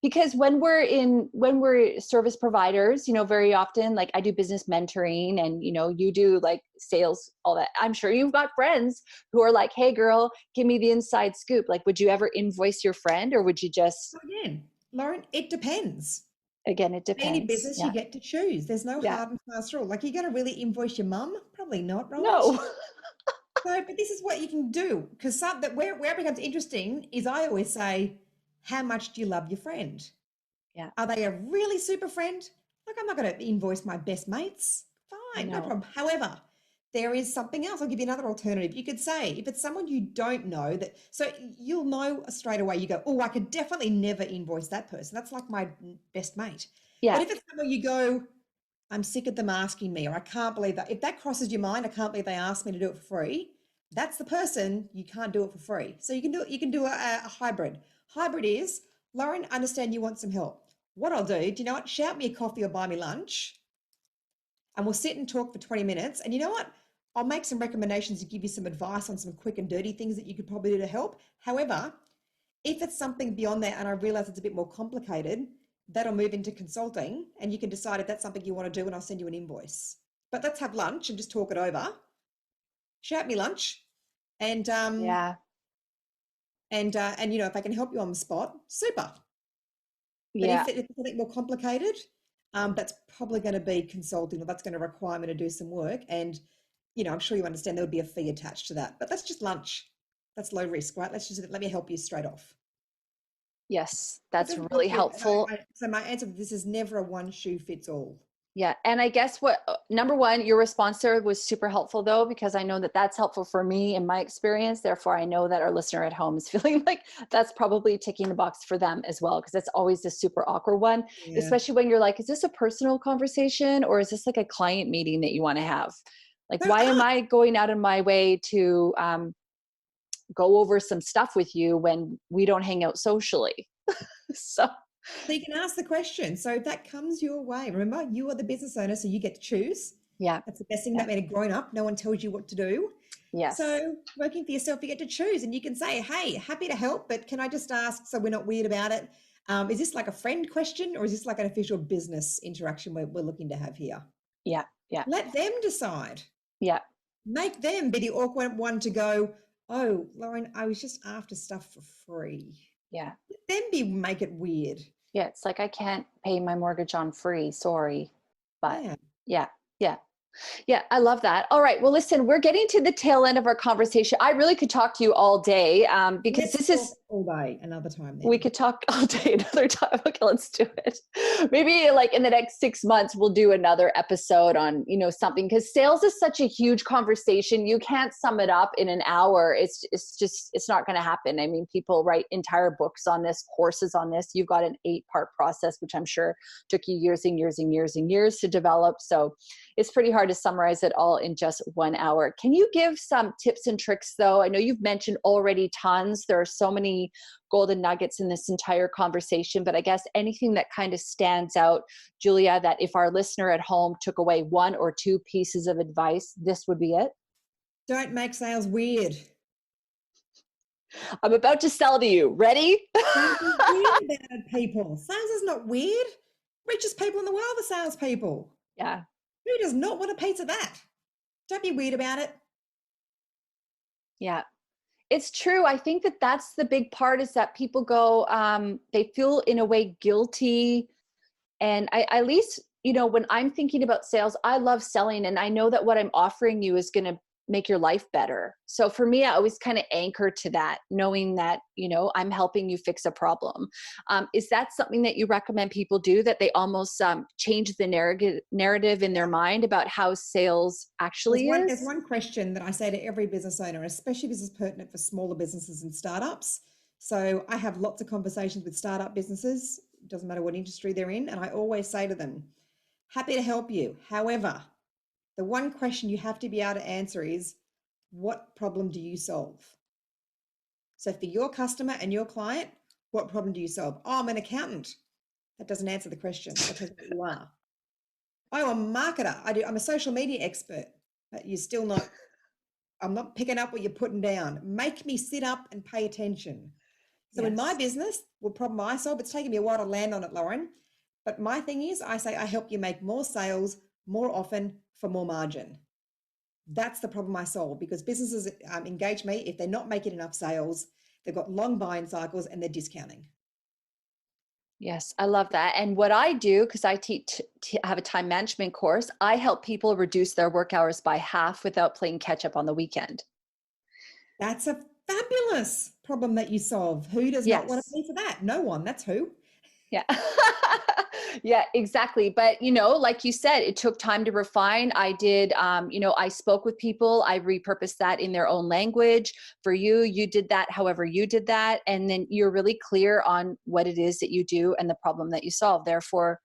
Because when we're service providers, very often, like I do business mentoring and, you do like sales, all that. I'm sure you've got friends who are like, hey girl, give me the inside scoop. Like, would you ever invoice your friend, or would you just, So again, Lauren, it depends. again, it Being in depends. business, you Yeah. get to choose. There's no Yeah. hard and fast rule. Like, you're going to really invoice your mum? Probably not, right? No. So, but this is what you can do, because where it becomes interesting is I always say, how much do you love your friend? Yeah. Are they a really super friend? Like, I'm not going to invoice my best mates. Fine, no No. problem. However, there is something else. I'll give you another alternative. You could say, if it's someone you don't know, that so you'll know straight away, you go, oh, I could definitely never invoice that person. That's like my best mate. But Yeah. if it's someone you go, I'm sick of them asking me, or I can't believe that. If that crosses your mind, I can't believe they asked me to do it for free. That's the person you can't do it for free. So you can do a hybrid. Hybrid is, Lauren, I understand you want some help. What I'll do you know what? Shout me a coffee or buy me lunch, and we'll sit and talk for 20 minutes. And you know what? I'll make some recommendations to give you some advice on some quick and dirty things that you could probably do to help. However, if it's something beyond that and I realize it's a bit more complicated, that'll move into consulting, and you can decide if that's something you want to do, and I'll send you an invoice. But let's have lunch and just talk it over. Shout me lunch, and Yeah. if I can help you on the spot, super. But Yeah. if it's something more complicated, that's probably going to be consulting, or that's going to require me to do some work. And I'm sure you understand there would be a fee attached to that. But that's just lunch. That's low risk, right? Let me help you straight off. Yes. But That's there's no really helpful. so my answer to this is never a one shoe fits all. Yeah. And I guess number one, your response there was super helpful though, because I know that that's helpful for me in my experience. Therefore, I know that our listener at home is feeling like that's probably ticking the box for them as well. Cause that's always a super awkward one, Yeah. especially when you're like, is this a personal conversation or is this like a client meeting that you want to have? Like, So why am I going out of my way to go over some stuff with you when we don't hang out socially? So, So you can ask the question. So if that comes your way, remember, you are the business owner, so you get to choose. yeah. That's the best thing Yeah. about being a grown up. No one tells you what to do. Yes. So working for yourself, you get to choose, and you can say, hey, happy to help, but can I just ask, so we're not weird about it? Is this like a friend question, or is this like an official business interaction we're looking to have here? Yeah. Yeah. Let them decide. Yeah. Make them be the awkward one to go, oh, Lauren, I was just after stuff for free. Yeah. Let them make it weird. Yeah, it's like I can't pay my mortgage on free, sorry. But Yeah. yeah, yeah. Yeah, I love that. All right. Well, listen, we're getting to the tail end of our conversation. I really could talk to you all day because Let's this is talk all day another time we then. could talk all day another time. Okay, let's do it. Maybe like in the next 6 months, we'll do another episode on, something, because sales is such a huge conversation. You can't sum it up in an hour. It's not going to happen. I mean, people write entire books on this, courses on this. You've got an 8-part process, which I'm sure took you years and years and years and years to develop. So it's pretty hard to summarize it all in just 1 hour. Can you give some tips and tricks though? I know you've mentioned already tons. There are so many golden nuggets in this entire conversation, but I guess anything that kind of stands out, Julia, that if our listener at home took away 1 or 2 pieces of advice, this would be it. Don't make sales weird. I'm about to sell to you. Ready? Don't be weird about it, people. Sales is not weird. Richest people in the world are salespeople. Yeah. Who does not want a piece of that? Don't be weird about it. Yeah. It's true. I think that that's the big part, is that people go, they feel in a way guilty. And I, at least, when I'm thinking about sales, I love selling, and I know that what I'm offering you is going to make your life better. So for me, I always kind of anchor to that, knowing that, I'm helping you fix a problem. Is that something that you recommend people do, that they almost change the narrative in their mind about how sales There's actually one, is? there's one question that I say to every business owner, especially if this is pertinent for smaller businesses and startups. So I have lots of conversations with startup businesses, doesn't matter what industry they're in, and I always say to them, happy to help you. However, the one question you have to be able to answer is, what problem do you solve? So for your customer and your client, what problem do you solve? Oh, I'm an accountant. That doesn't answer the question. That tells you what you are. Oh, I'm a marketer. I'm a social media expert. But you're still not, I'm not picking up what you're putting down. Make me sit up and pay attention. So in my business, what problem I solve, it's taken me a while to land on it, Lauren. But my thing is, I say I help you make more sales more often for more margin. That's the problem I solve, because businesses engage me if they're not making enough sales, they've got long buying cycles, and they're discounting. Yes, I love that. And what I do, because I have a time management course, I help people reduce their work hours by half without playing catch up on the weekend. That's a fabulous problem that you solve. Who does not want to Yes. pay for that? No one. That's who. Yeah. Yeah, exactly. But, like you said, it took time to refine. I did, I spoke with people. I repurposed that in their own language. For you, you did that however you did that. And then you're really clear on what it is that you do and the problem that you solve. Therefore,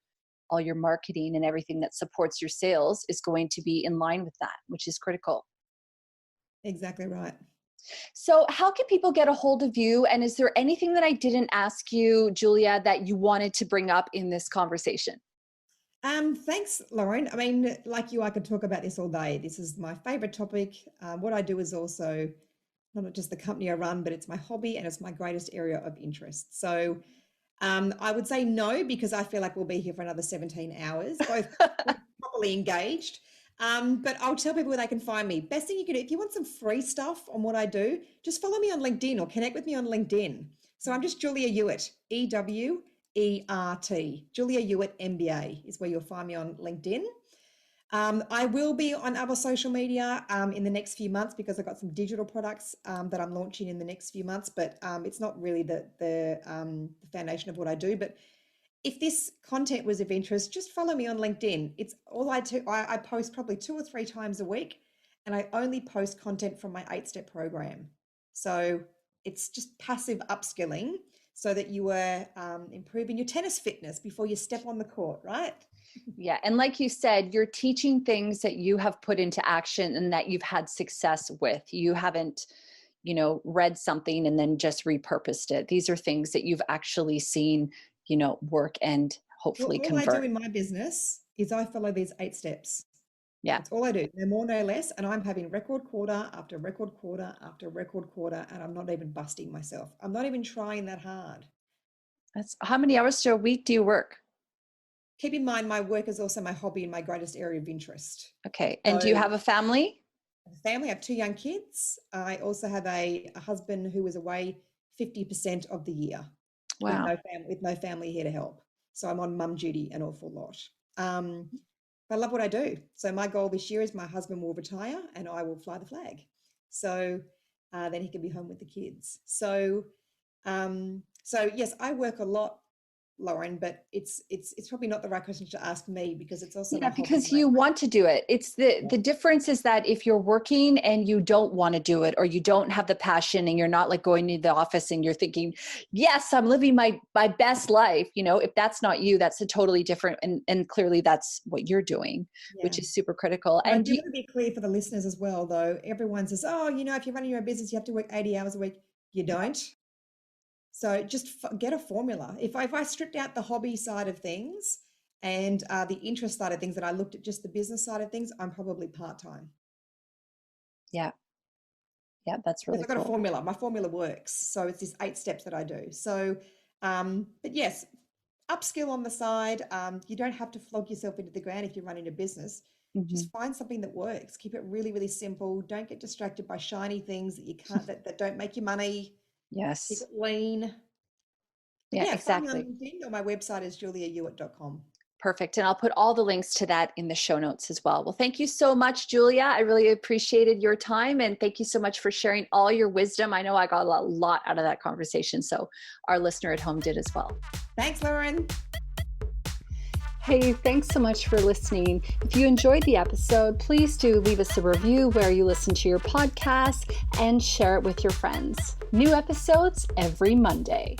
all your marketing and everything that supports your sales is going to be in line with that, which is critical. Exactly right. So how can people get a hold of you? And is there anything that I didn't ask you, Julia, that you wanted to bring up in this conversation? Thanks, Lauren. I mean, like you, I could talk about this all day. This is my favorite topic. What I do is also not just the company I run, but it's my hobby and it's my greatest area of interest. So I would say no, because I feel like we'll be here for another 17 hours, both properly engaged. But I'll tell people where they can find me. Best thing you can do, if you want some free stuff on what I do, just follow me on LinkedIn or connect with me on LinkedIn. So I'm just Julia Ewert, EWERT. Julia Ewert MBA is where you'll find me on LinkedIn. I will be on other social media in the next few months, because I've got some digital products that I'm launching in the next few months, but it's not really the foundation of what I do. But if this content was of interest, just follow me on LinkedIn. It's all I do. I post probably 2 or 3 times a week, and I only post content from my 8-step program. So it's just passive upskilling so that you are improving your tennis fitness before you step on the court, right? Yeah. And like you said, you're teaching things that you have put into action and that you've had success with. You haven't, read something and then just repurposed it. These are things that you've actually seen, work and hopefully All I do convert. in my business is I follow these 8 steps. Yeah. That's all I do, no more, no less. And I'm having record quarter after record quarter after record quarter, and I'm not even busting myself. I'm not even trying that hard. That's how many hours a week do you work? Keep in mind, my work is also my hobby and my greatest area of interest. Okay. And do you have a family? Family, I have 2 young kids. I also have a husband who is away 50% of the year. Wow. With no family here to help. So I'm on mum duty an awful lot. I love what I do. So my goal this year is my husband will retire and I will fly the flag. So then he can be home with the kids. So yes, I work a lot, Lauren, but it's probably not the right question to ask me, because it's also my hobby. Because you want to do it. It's the difference is that if you're working and you don't want to do it, or you don't have the passion and you're not like going to the office and you're thinking, yes, I'm living my best life. If that's not you, that's a totally different, and clearly that's what you're doing, which is super critical. But and I do want to be clear for the listeners as well, though. Everyone says, oh, if you're running your own business, you have to work 80 hours a week. You don't. So just get a formula. If I stripped out the hobby side of things and the interest side of things, that I looked at just the business side of things, I'm probably part-time. Yeah. Yeah, that's really cool. I've got a formula. My formula works. So it's these 8 steps that I do. So, but yes, upskill on the side. You don't have to flog yourself into the ground if you're running a business. Mm-hmm. Just find something that works. Keep it really, really simple. Don't get distracted by shiny things that you can't, that don't make you money. Yes. Keep it lean. Yeah, exactly. Find me on LinkedIn, or my website is juliaewert.com. Perfect. And I'll put all the links to that in the show notes as well. Well, thank you so much, Julia. I really appreciated your time. And thank you so much for sharing all your wisdom. I know I got a lot out of that conversation. So our listener at home did as well. Thanks, Lauren. Hey, thanks so much for listening. If you enjoyed the episode, please do leave us a review where you listen to your podcast and share it with your friends. New episodes every Monday.